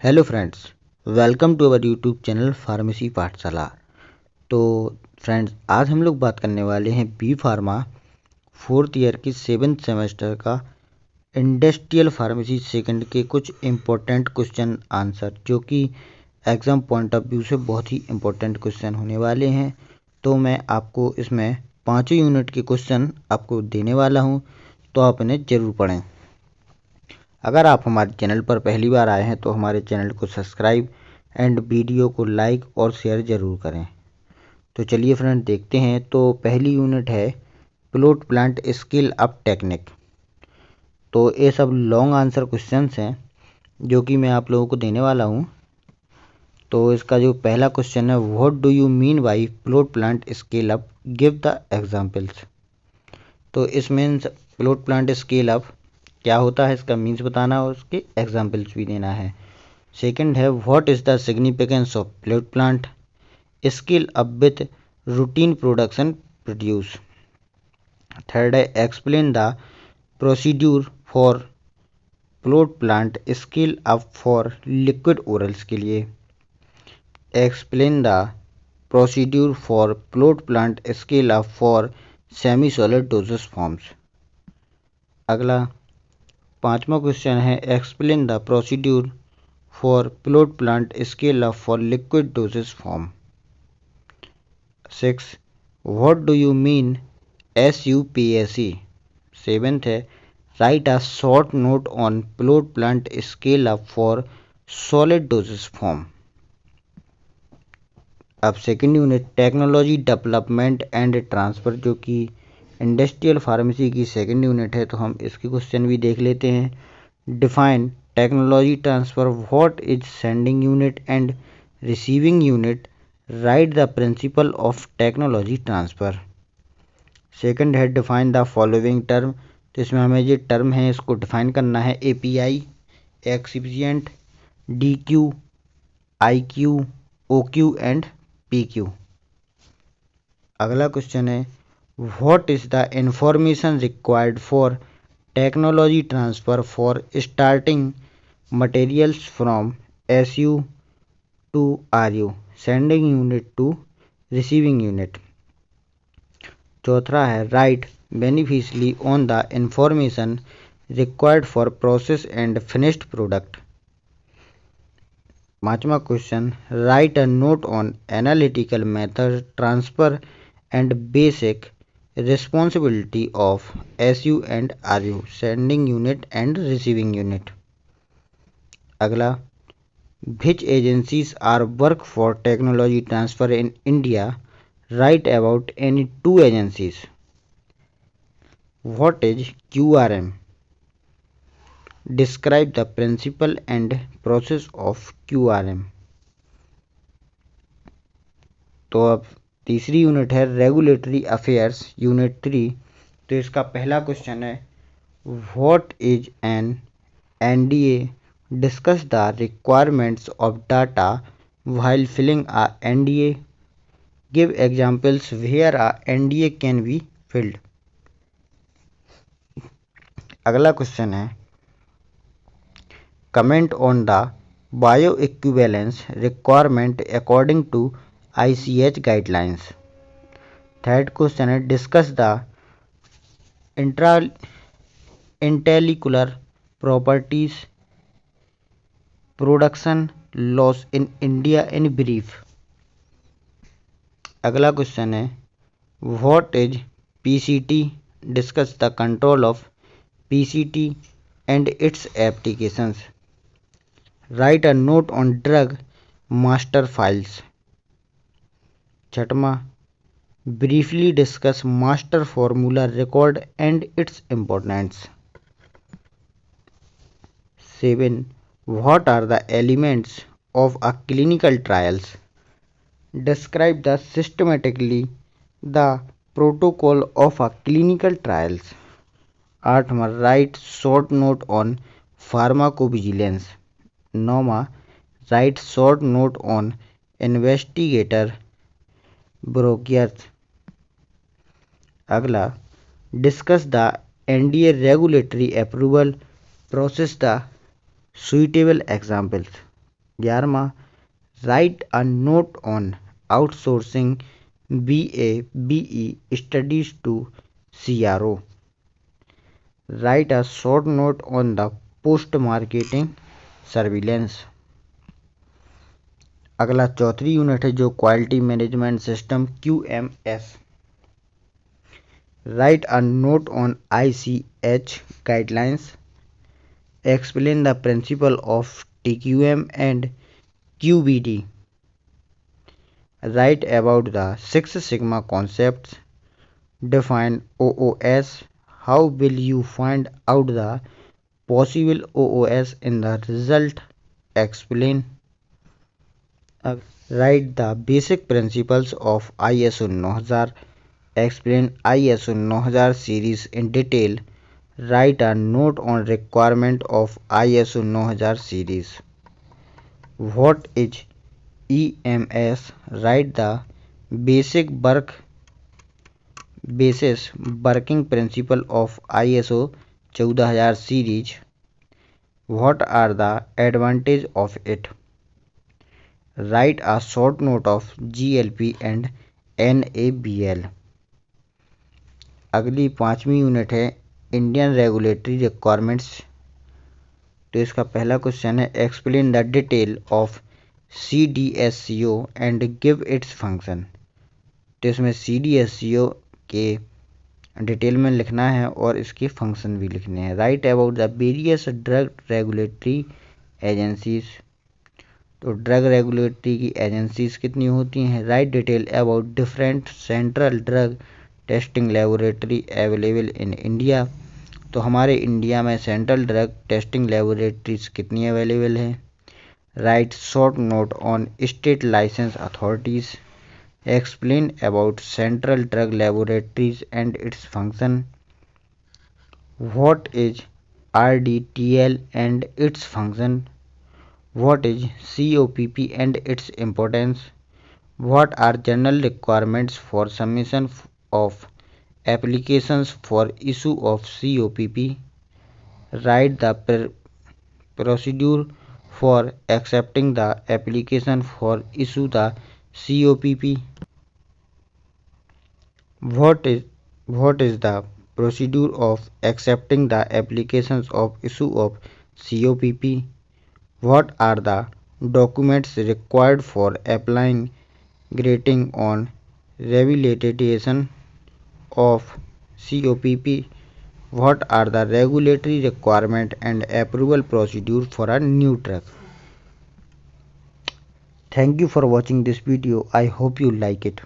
Hello friends, welcome to our YouTube channel pharmacy Pathshala. तो friends, आज हम लोग बात करने वाले हैं बी फार्मा फोर्थ ईयर की 7th सेमेस्टर का इंडस्ट्रियल फार्मेसी सेकंड के कुछ इम्पोर्टेंट क्वेश्चन आंसर, जो कि एग्ज़ाम पॉइंट ऑफ व्यू से बहुत ही इम्पोर्टेंट क्वेश्चन होने वाले हैं। तो मैं आपको इसमें 5 यूनिट के क्वेश्चन आपको देने वाला हूँ, तो आप इन्हें ज़रूर पढ़ें। अगर आप हमारे चैनल पर पहली बार आए हैं तो हमारे चैनल को सब्सक्राइब एंड वीडियो को लाइक और शेयर ज़रूर करें। तो चलिए फ्रेंड, देखते हैं। तो पहली यूनिट है plot plant scale up technique. तो ये सब लॉन्ग आंसर क्वेश्चंस हैं जो कि मैं आप लोगों को देने वाला हूँ। तो इसका जो पहला क्वेश्चन है, what do you mean by plot plant scale up, give the examples. तो इस means plot plant scale up क्या होता है, इसका मीन्स बताना और उसके एग्जाम्पल्स भी देना है। सेकंड है, what is the significance of plot plant scale up with routine production produce. Third है, explain the procedure for plot plant scale up for liquid orals के लिए। Explain the procedure for plot plant scale up for semi solid dosage forms. अगला 5वां question है, explain the procedure for plot plant scale up for liquid dosage form. 6. What do you mean SUPSE? 7th है, write a short note on plot plant scale up for solid dosage form. अब second unit technology development and transfer, जो कि industrial pharmacy की second unit है, तो हम इसके question भी देख लेते हैं। Define technology transfer, what is sending unit and receiving unit, right the principle of technology transfer. Second है, डिफाइन द फॉलोइंग टर्म। तो इसमें हमें ये टर्म है इसको डिफाइन करना है। API, excipient, DQ, IQ, OQ and PQ. अगला क्वेश्चन है, what is the information required for technology transfer for starting materials from SU to RU, sending unit to receiving unit. चौथा है, write beneficially on the information required for process and finished product. 5वां question, write a note on analytical method transfer and basic responsibility of SU and RU, sending unit and receiving unit. अगला, which agencies are work for technology transfer in India, write about any 2 agencies. What is QRM? Describe the principle and process of QRM. तो अब तीसरी unit है regulatory affairs, unit 3। तो इसका पहला question है, what is an NDA, discuss the requirements of data while filling a NDA, give examples where a NDA can be filled. अगला question है, comment on the bio equivalence requirement according to ICH guidelines. Third question है, discuss the intellectual properties production laws in India in brief. अगला question है, what is PCT, discuss the control of PCT and its applications. Write a note on drug master files. छठवां, briefly discuss master formula record and its importance. 7. What are the elements of a clinical trials? Describe the systematically the protocol of a clinical trials. 8वां, write short note on pharmacovigilance. 9वां, write short note on investigator brochures. अगला, discuss the NDA regulatory approval process, the suitable examples. 11वां, write a note on outsourcing BA/BE studies to CRO. Write a short note on the post-marketing surveillance. अगला चौथी unit है जो quality management system QMS. Write a note on ICH guidelines. Explain the principle of TQM and QBD. Write about the Six Sigma concepts. Define OOS. How will you find out the possible OOS in the result? Explain. Write the basic principles of ISO 9000. Explain ISO 9000 series in detail. Write a note on requirement of ISO 9000 series. What is EMS? Write the basic working principle of ISO 14000 series. What are the advantages of it? Write a short note of GLP and NABL. अगली 5वीं unit है Indian regulatory requirements. तो इसका पहला question है explain the detail of CDSCO and give its function. तो इसमें CDSCO के डिटेल में लिखना है और इसके फंक्शन भी लिखने हैं. Right about the various drug regulatory agencies. तो ड्रग रेगुलेटरी की एजेंसीज कितनी होती हैं. Right detail about different central drug testing laboratory available in India. तो हमारे इंडिया में सेंट्रल ड्रग टेस्टिंग लेबोरेटरीज कितनी अवेलेबल हैं. Right short note on state license authorities. Explain about central drug laboratories and its function. What is RDTL and its function. What is COPP and its importance? What are general requirements for submission of applications for issue of COPP? Write the procedure for accepting the application for issue the COPP. What is the procedure of accepting the applications of issue of COPP? What are the documents required for applying granting on rehabilitation of COPP? What are the regulatory requirement and approval procedure for a new drug? Thank you for watching this video. I hope you like it.